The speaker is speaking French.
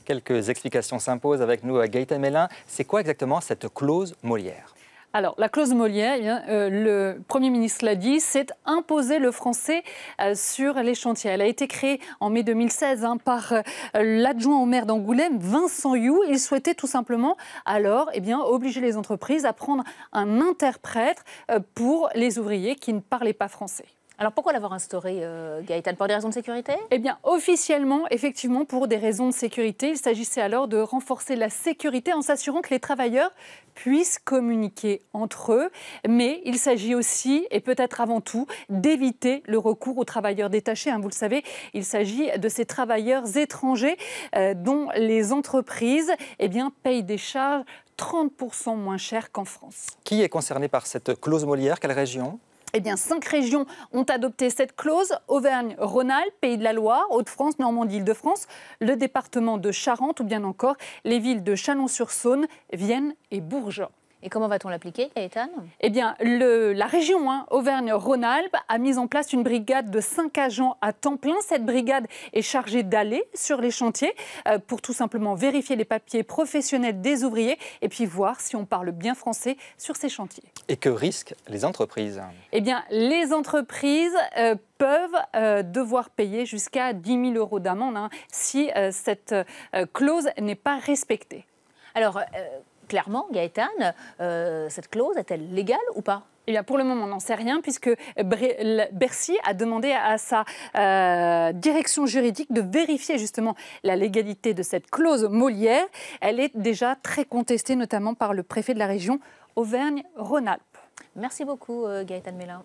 Quelques explications s'imposent avec nous, Gaëtan Mélin. C'est quoi exactement cette clause Molière ? Alors, la clause Molière, le Premier ministre l'a dit, c'est imposer le français sur les chantiers. Elle a été créée en mai 2016 par l'adjoint au maire d'Angoulême, Vincent You. Il souhaitait tout simplement alors obliger les entreprises à prendre un interprète pour les ouvriers qui ne parlaient pas français. Alors pourquoi l'avoir instauré, Gaëtan? Pour des raisons de sécurité? Eh bien, officiellement, effectivement, pour des raisons de sécurité. Il s'agissait alors de renforcer la sécurité en s'assurant que les travailleurs puissent communiquer entre eux. Mais il s'agit aussi, et peut-être avant tout, d'éviter le recours aux travailleurs détachés. Vous le savez, il s'agit de ces travailleurs étrangers dont les entreprises payent des charges 30% moins chères qu'en France. Qui est concerné par cette clause Molière? Quelle région ? Eh bien, 5 régions ont adopté cette clause: Auvergne-Rhône-Alpes, Pays de la Loire, Hauts-de-France, Normandie, Île-de-France, le département de Charente ou bien encore les villes de Chalon-sur-Saône, Vienne et Bourges. Et comment va-t-on l'appliquer, Gaëtan? Eh bien, la région Auvergne-Rhône-Alpes a mis en place une brigade de 5 agents à temps plein. Cette brigade est chargée d'aller sur les chantiers pour tout simplement vérifier les papiers professionnels des ouvriers et puis voir si on parle bien français sur ces chantiers. Et que risquent les entreprises? Eh bien, les entreprises peuvent devoir payer jusqu'à 10 000 € d'amende si cette clause n'est pas respectée. Alors, clairement, Gaëtan, cette clause est-elle légale ou pas? Eh bien, pour le moment, on n'en sait rien puisque Bercy a demandé à sa direction juridique de vérifier justement la légalité de cette clause Molière. Elle est déjà très contestée, notamment par le préfet de la région Auvergne-Rhône-Alpes. Merci beaucoup, Gaëtan Mélin.